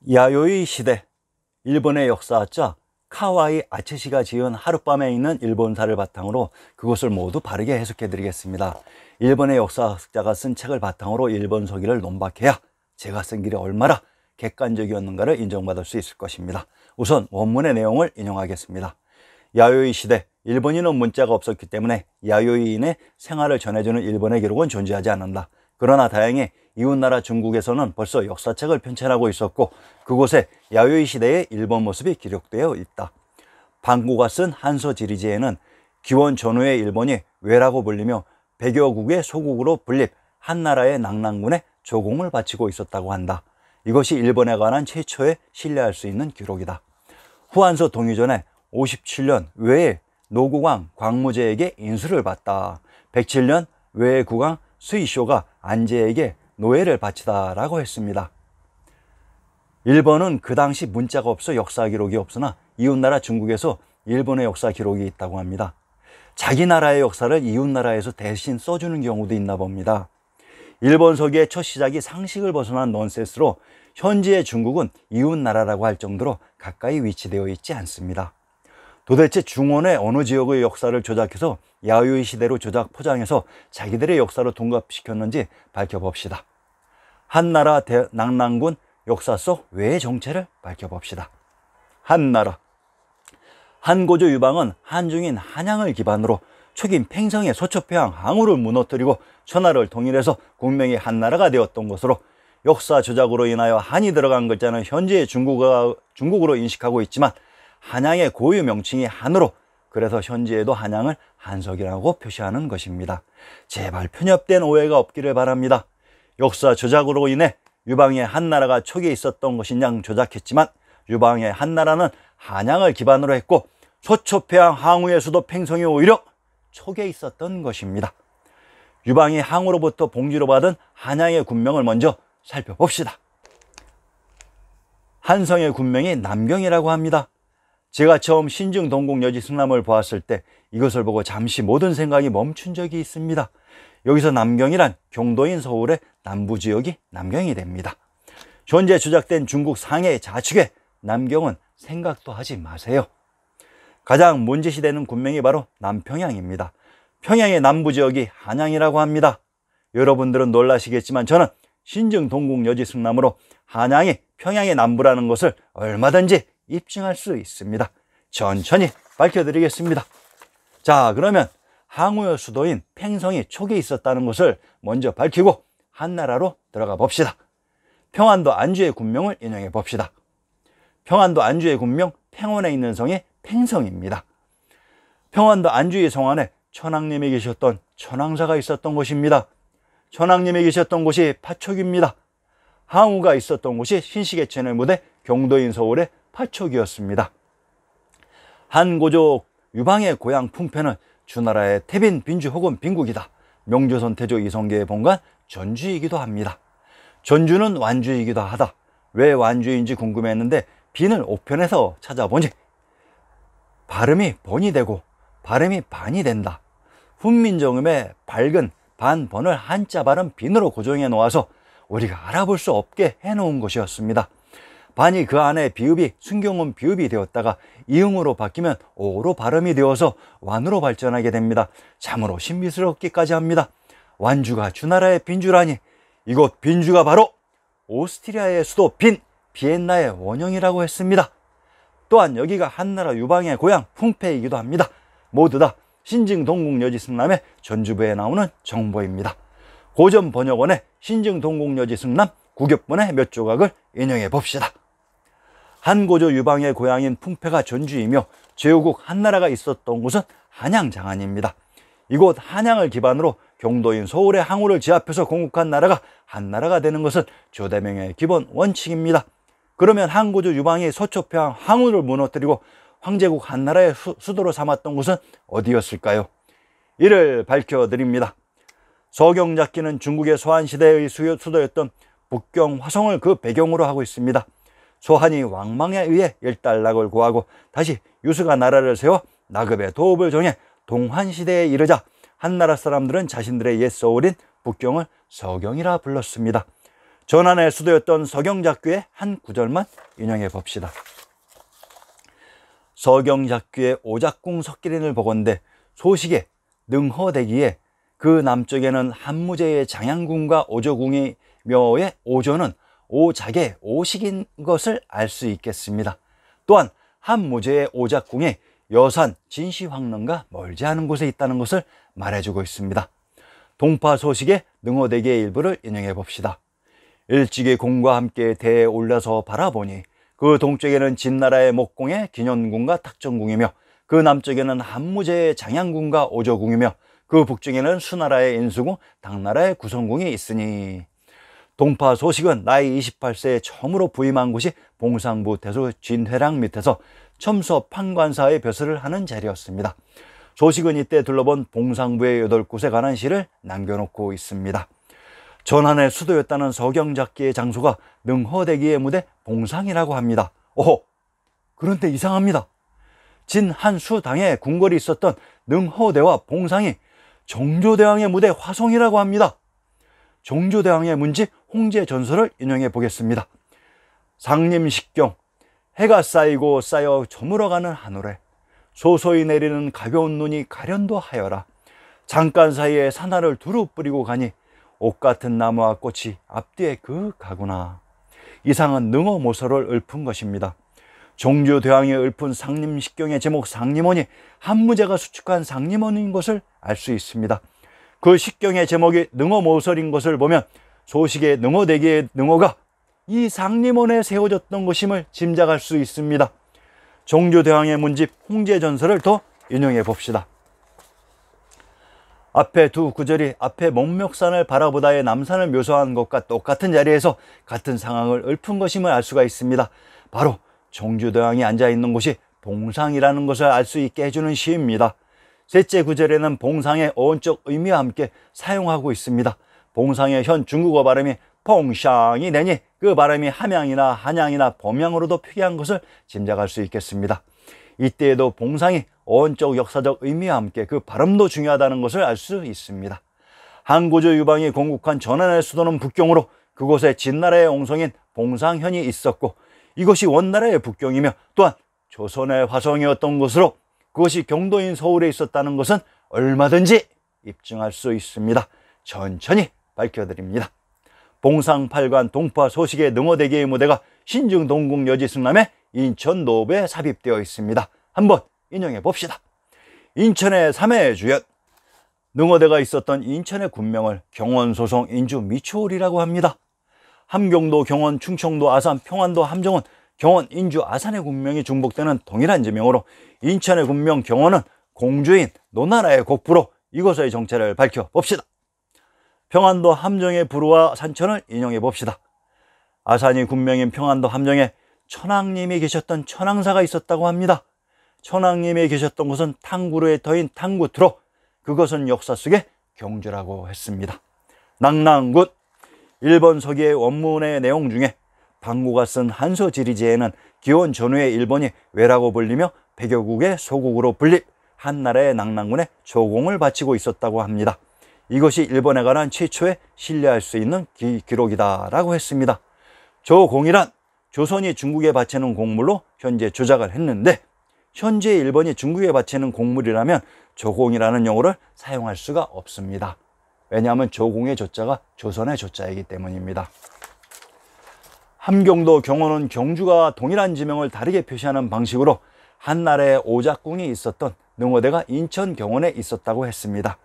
야요이 시대, 일본의 역사학자 카와이 아츠시가 지은 하룻밤에 있는 일본사를 바탕으로 그것을 모두 바르게 해석해 드리겠습니다. 일본의 역사학자가 쓴 책을 바탕으로 일본 서기를 논박해야 제가 쓴 글이 얼마나 객관적이었는가를 인정받을 수 있을 것입니다. 우선 원문의 내용을 인용하겠습니다. 야요이 시대, 일본인은 문자가 없었기 때문에 야요이인의 생활을 전해주는 일본의 기록은 존재하지 않는다. 그러나 다행히 이웃나라 중국에서는 벌써 역사책을 편찬하고 있었고 그곳에 야요이 시대의 일본 모습이 기록되어 있다. 방고가 쓴 한서 지리지에는 기원 전후의 일본이 외라고 불리며 100여국의 소국으로 분립, 한나라의 낙랑군에 조공을 바치고 있었다고 한다. 이것이 일본에 관한 최초의 신뢰할 수 있는 기록이다. 후한서 동의전에 57년 외의 노국왕 광무제에게 인수를 받다. 107년 외의 국왕 스이쇼가 안제에게 노예를 바치다라고 했습니다. 일본은 그 당시 문자가 없어 역사 기록이 없으나 이웃나라 중국에서 일본의 역사 기록이 있다고 합니다. 자기 나라의 역사를 이웃나라에서 대신 써주는 경우도 있나 봅니다. 일본 서기의 첫 시작이 상식을 벗어난 넌센스로 현재의 중국은 이웃나라라고 할 정도로 가까이 위치되어 있지 않습니다. 도대체 중원의 어느 지역의 역사를 조작해서 야요이 시대로 조작 포장해서 자기들의 역사로 둔갑시켰는지 밝혀봅시다. 한나라 낙랑군 역사 속 외의 정체를 밝혀봅시다. 한나라. 한고조 유방은 한중인 한양을 기반으로 초긴 팽성의 서초평양 항우를 무너뜨리고 천하를 통일해서 국명이 한나라가 되었던 것으로 역사 조작으로 인하여 한이 들어간 글자는 현재의 중국으로 인식하고 있지만 한양의 고유 명칭이 한으로, 그래서 현재에도 한양을 한석이라고 표시하는 것입니다. 제발 편협된 오해가 없기를 바랍니다. 역사 조작으로 인해 유방의 한나라가 초기에 있었던 것인 조작했지만 유방의 한나라는 한양을 기반으로 했고 서초평양 항우의 수도 팽성이 오히려 초기에 있었던 것입니다. 유방이 항우로부터 봉지로 받은 한양의 군명을 먼저 살펴봅시다. 한성의 군명이 남경이라고 합니다. 제가 처음 신증 동국 여지 승남을 보았을 때 이것을 보고 잠시 모든 생각이 멈춘 적이 있습니다. 여기서 남경이란 경도인 서울의 남부지역이 남경이 됩니다. 현재 조작된 중국 상해 자축의 남경은 생각도 하지 마세요. 가장 문제시되는 군명이 바로 남평양입니다. 평양의 남부지역이 한양이라고 합니다. 여러분들은 놀라시겠지만 저는 신증 동국 여지 승남으로 한양이 평양의 남부라는 것을 얼마든지 입증할 수 있습니다. 천천히 밝혀드리겠습니다. 자, 그러면 항우의 수도인 팽성이 초기에 있었다는 것을 먼저 밝히고 한나라로 들어가 봅시다. 평안도 안주의 군명을 인용해 봅시다. 평안도 안주의 군명 팽원에 있는 성이 팽성입니다. 평안도 안주의 성 안에 천황님이 계셨던 천황사가 있었던 곳입니다. 천황님이 계셨던 곳이 파촉입니다. 항우가 있었던 곳이 신시계천의 무대 경도인 서울의 파촉이었습니다. 한고조 유방의 고향 풍패는 주나라의 태빈, 빈주 혹은 빈국이다. 명조선 태조 이성계의 본관 전주이기도 합니다. 전주는 완주이기도 하다. 왜 완주인지 궁금했는데 빈을 옥편에서 찾아보니 발음이 번이 되고 발음이 반이 된다. 훈민정음의 밝은 반번을 한자 발음 빈으로 고정해 놓아서 우리가 알아볼 수 없게 해놓은 것이었습니다. 반이 그 안에 비읍이 순경음 비읍이 되었다가 이응으로 바뀌면 오로 발음이 되어서 완으로 발전하게 됩니다. 참으로 신비스럽기까지 합니다. 완주가 주나라의 빈주라니 이곳 빈주가 바로 오스트리아의 수도 비엔나의 원형이라고 했습니다. 또한 여기가 한나라 유방의 고향 풍패이기도 합니다. 모두 다 신증 동국 여지 승남의 전주부에 나오는 정보입니다. 고전 번역원의 신증 동국 여지 승남 구격본의 몇 조각을 인용해 봅시다. 한고조 유방의 고향인 풍패가 전주이며 제후국 한나라가 있었던 곳은 한양 장안입니다. 이곳 한양을 기반으로 경도인 서울의 항우를 제압해서 건국한 나라가 한나라가 되는 것은 조대명의 기본 원칙입니다. 그러면 한고조 유방이 서초평양 항우를 무너뜨리고 황제국 한나라의 수도로 삼았던 곳은 어디였을까요? 이를 밝혀드립니다. 서경작기는 중국의 소한시대의 수도였던 북경 화성을 그 배경으로 하고 있습니다. 소한이 왕망에 의해 일단락을 고하고 다시 유수가 나라를 세워 나급의 도읍을 정해 동환시대에 이르자 한나라 사람들은 자신들의 옛 서울인 북경을 서경이라 불렀습니다. 전한의 수도였던 서경작규의 한 구절만 인용해 봅시다. 서경작규의 오작궁 석기린을 보건대 소식에 능허대기에 그 남쪽에는 한무제의 장양궁과 오조궁이 묘의 오조는 오작의 오식인 것을 알 수 있겠습니다. 또한 한무제의 오작궁이 여산 진시황릉과 멀지 않은 곳에 있다는 것을 말해주고 있습니다. 동파 소식의 능허대기의 일부를 인용해 봅시다. 일찍이 궁과 함께 대에 올라서 바라보니 그 동쪽에는 진나라의 목궁의 기년궁과 탁정궁이며 그 남쪽에는 한무제의 장양궁과 오조궁이며 그 북쪽에는 수나라의 인수궁, 당나라의 구성궁이 있으니 동파 소식은 나이 28세에 처음으로 부임한 곳이 봉상부 태수 진회랑 밑에서 첨서 판관사의 벼슬을 하는 자리였습니다. 소식은 이때 둘러본 봉상부의 8곳에 관한 시를 남겨놓고 있습니다. 전한의 수도였다는 서경작기의 장소가 능허대기의 무대 봉상이라고 합니다. 그런데 이상합니다. 진한수당에 궁궐이 있었던 능허대와 봉상이 정조대왕의 무대 화성이라고 합니다. 정조대왕의 문집 홍제전설을 인용해 보겠습니다. 상림식경, 해가 쌓이고 쌓여 저물어가는 하늘에 소소히 내리는 가벼운 눈이 가련도 하여라. 잠깐 사이에 산하를 두루 뿌리고 가니 옷 같은 나무와 꽃이 앞뒤에 그 가구나. 이상은 능어모서를 읊은 것입니다. 정조대왕이 읊은 상림식경의 제목 상림원이 한무제가 수축한 상림원인 것을 알 수 있습니다. 그 식경의 제목이 능어모설인 것을 보면 소식의 능어대기의 능어가 이 상림원에 세워졌던 것임을 짐작할 수 있습니다. 정조대왕의 문집 홍제전설을 더 인용해 봅시다. 앞에 두 구절이 앞에 목멱산을 바라보다의 남산을 묘사한 것과 똑같은 자리에서 같은 상황을 읊은 것임을 알 수가 있습니다. 바로 정조대왕이 앉아있는 곳이 봉상이라는 것을 알 수 있게 해주는 시입니다. 셋째 구절에는 봉상의 어원적 의미와 함께 사용하고 있습니다. 봉상의 현 중국어 발음이 봉샹이 되니 그 발음이 함양이나 한양이나 범양으로도 표기한 것을 짐작할 수 있겠습니다. 이때에도 봉상이 어원적 역사적 의미와 함께 그 발음도 중요하다는 것을 알 수 있습니다. 한고조 유방이 건국한 전한의 수도는 북경으로 그곳에 진나라의 옹성인 봉상현이 있었고 이것이 원나라의 북경이며 또한 조선의 화성이었던 것으로 그것이 경도인 서울에 있었다는 것은 얼마든지 입증할 수 있습니다. 천천히 밝혀드립니다. 봉상팔관 동파 소식의 능어대기의 무대가 신증 동궁 여지승남의 인천 노부에 삽입되어 있습니다. 한번 인용해 봅시다. 인천의 삼해주연, 능어대가 있었던 인천의 군명을 경원, 소송, 인주, 미추홀이라고 합니다. 함경도, 경원, 충청도, 아산, 평안도, 함정은 경원, 인주, 아산의 군명이 중복되는 동일한 지명으로 인천의 군명 경원은 공주인 노나라의 곡부로 이곳의 정체를 밝혀봅시다. 평안도 함정의 부루와 산천을 인용해 봅시다. 아산이 군명인 평안도 함정에 천황님이 계셨던 천황사가 있었다고 합니다. 천황님이 계셨던 곳은 탕구루의 터인 탕구트로 그것은 역사 속의 경주라고 했습니다. 낙랑굿, 일본 서기의 원문의 내용 중에 방구가 쓴 한서지리지에는 기원 전후의 일본이 왜라고 불리며 백여국의 소국으로 분립, 한나라의 낙랑군에 조공을 바치고 있었다고 합니다. 이것이 일본에 관한 최초의 신뢰할 수 있는 기록이다라고 했습니다. 조공이란 조선이 중국에 바치는 곡물로 현재 조작을 했는데 현재 일본이 중국에 바치는 곡물이라면 조공이라는 용어를 사용할 수가 없습니다. 왜냐하면 조공의 조자가 조선의 조자이기 때문입니다. 함경도 경원은 경주가 동일한 지명을 다르게 표시하는 방식으로 한나라의 오작궁이 있었던 능어대가 인천 경원에 있었다고 했습니다.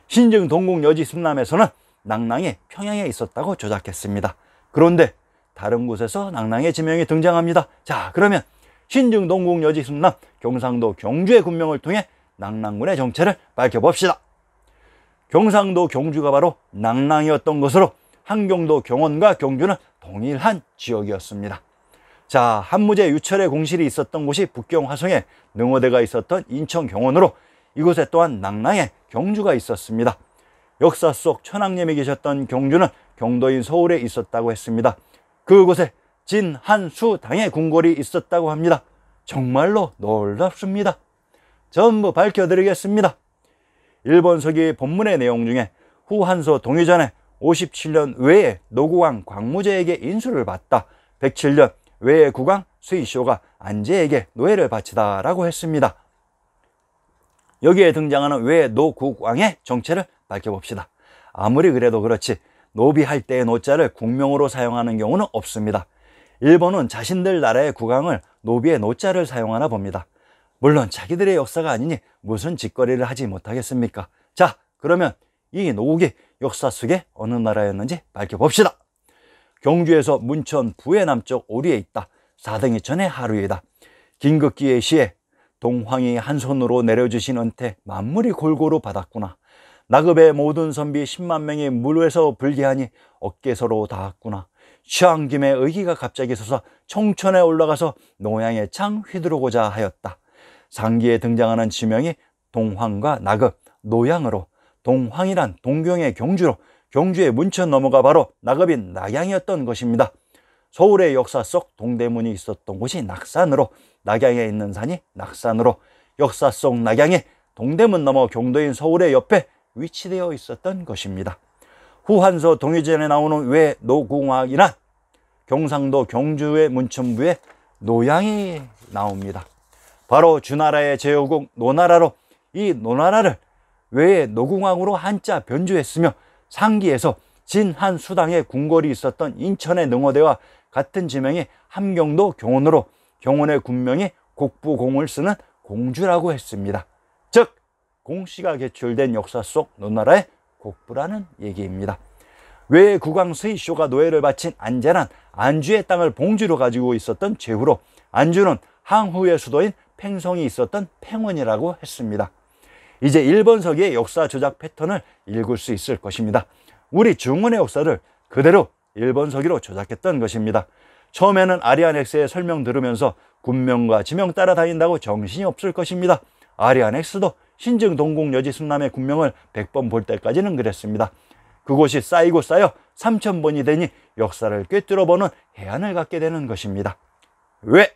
신증 동궁 여지 승남에서는 낙랑이 평양에 있었다고 조작했습니다. 그런데 다른 곳에서 낙랑의 지명이 등장합니다. 자, 그러면 신증 동궁 여지 승남 경상도 경주의 군명을 통해 낙랑군의 정체를 밝혀봅시다. 경상도 경주가 바로 낙랑이었던 것으로 함경도 경원과 경주는 동일한 지역이었습니다. 자, 한무제 유철의 공실이 있었던 곳이 북경 화성에 능어대가 있었던 인천 경원으로 이곳에 또한 낙랑의 경주가 있었습니다. 역사 속 천황님이 계셨던 경주는 경도인 서울에 있었다고 했습니다. 그곳에 진한수당의 궁궐이 있었다고 합니다. 정말로 놀랍습니다. 전부 밝혀드리겠습니다. 일본 서기 본문의 내용 중에 후한소 동의전에 57년 외에 노국왕 광무제에게 인수를 받다. 107년 외에 국왕 수의쇼가 안제에게 노예를 바치다 라고 했습니다. 여기에 등장하는 외 노국왕의 정체를 밝혀봅시다. 아무리 그래도 그렇지 노비할 때의 노자를 국명으로 사용하는 경우는 없습니다. 일본은 자신들 나라의 국왕을 노비의 노자를 사용하나 봅니다. 물론 자기들의 역사가 아니니 무슨 짓거리를 하지 못하겠습니까? 자, 그러면 이 노국이 역사 속에 어느 나라였는지 밝혀봅시다. 경주에서 문천 부의 남쪽 오리에 있다. 사등이천의 하루이다. 긴급기의 시에 동황이 한 손으로 내려주신 은퇴 만물이 골고루 받았구나. 나급의 모든 선비 10만 명이 물에서 불개하니 어깨서로 닿았구나. 취한 김에 의기가 갑자기 서서 청천에 올라가서 노양의 창 휘두르고자 하였다. 상기에 등장하는 지명이 동황과 나급, 노양으로, 동황이란 동경의 경주로, 경주의 문천 넘어가 바로 나급인 낙양이었던 것입니다. 서울의 역사 속 동대문이 있었던 곳이 낙산으로, 낙양에 있는 산이 낙산으로, 역사 속 낙양이 동대문 넘어 경도인 서울의 옆에 위치되어 있었던 것입니다. 후한서 동의전에 나오는 외 노궁왕이란 경상도 경주의 문천부에 노양이 나옵니다. 바로 주나라의 제후국 노나라로, 이 노나라를 외의 노궁왕으로 한자 변주했으며 상기에서 진한 수당의 궁궐이 있었던 인천의 능호대와 같은 지명이 함경도 경원으로, 경원의 군명이 곡부공을 쓰는 공주라고 했습니다. 즉 공씨가 개출된 역사 속 노나라의 곡부라는 얘기입니다. 외의 국왕 수의쇼가 노예를 바친 안제란 안주의 땅을 봉지로 가지고 있었던 제후로, 안주는 항후의 수도인 팽성이 있었던 팽원이라고 했습니다. 이제 일본서기의 역사 조작 패턴을 읽을 수 있을 것입니다. 우리 중원의 역사를 그대로 일본서기로 조작했던 것입니다. 처음에는 아리아넥스의 설명 들으면서 군명과 지명 따라다닌다고 정신이 없을 것입니다. 아리아넥스도 신증 동국 여지 순남의 군명을 100번 볼 때까지는 그랬습니다. 그곳이 쌓이고 쌓여 3000번이 되니 역사를 꿰뚫어보는 해안을 갖게 되는 것입니다. 왜?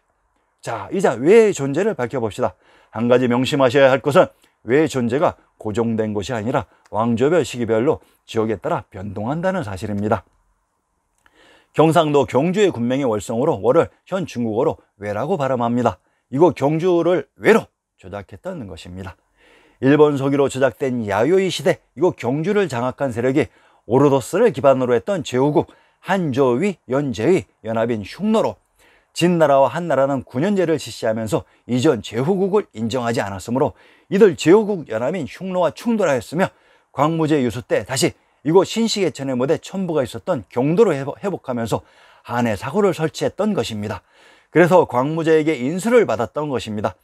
자, 이제 왜의 존재를 밝혀봅시다. 한 가지 명심하셔야 할 것은 왜의 존재가 고정된 것이 아니라 왕조별 시기별로 지역에 따라 변동한다는 사실입니다. 경상도 경주의 군명이 월성으로 월을 현 중국어로 왜라고 발음합니다. 이곳 경주를 왜로 조작했다는 것입니다. 일본 서기로 조작된 야요이 시대 이곳 경주를 장악한 세력이 오르도스를 기반으로 했던 제후국 한조위 연제의 연합인 흉노로, 진나라와 한나라는 9년제를 실시하면서 이전 제후국을 인정하지 않았으므로 이들 제후국 연합인 흉노와 충돌하였으며 광무제 유수 때 다시 이곳 신시계천의 무대 천부가 있었던 경도를 회복하면서 한해 사고를 설치했던 것입니다. 그래서 광무제에게 인수를 받았던 것입니다.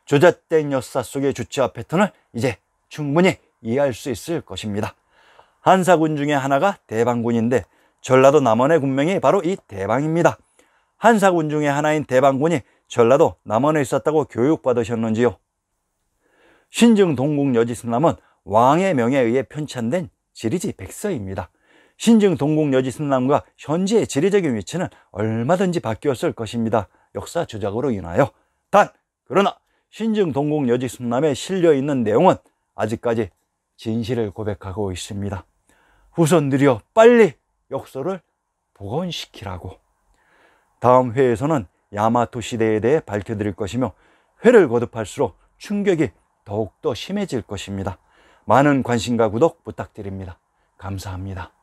조작된 역사 속의 주체와 패턴을 이제 충분히 이해할 수 있을 것입니다. 한사군 중에 하나가 대방군인데 전라도 남원의 군명이 바로 이 대방입니다. 한사군 중에 하나인 대방군이 전라도 남원에 있었다고 교육받으셨는지요? 신증 동국 여지승남은 왕의 명에 의해 편찬된 지리지 백서입니다. 신증 동국 여지승남과 현재의 지리적인 위치는 얼마든지 바뀌었을 것입니다. 역사 조작으로 인하여. 그러나 신증 동국 여지승남에 실려있는 내용은 아직까지 진실을 고백하고 있습니다. 후손들이여 빨리 역사를 복원시키라고. 다음 회에서는 야마토 시대에 대해 밝혀드릴 것이며 회를 거듭할수록 충격이 더욱더 심해질 것입니다. 많은 관심과 구독 부탁드립니다. 감사합니다.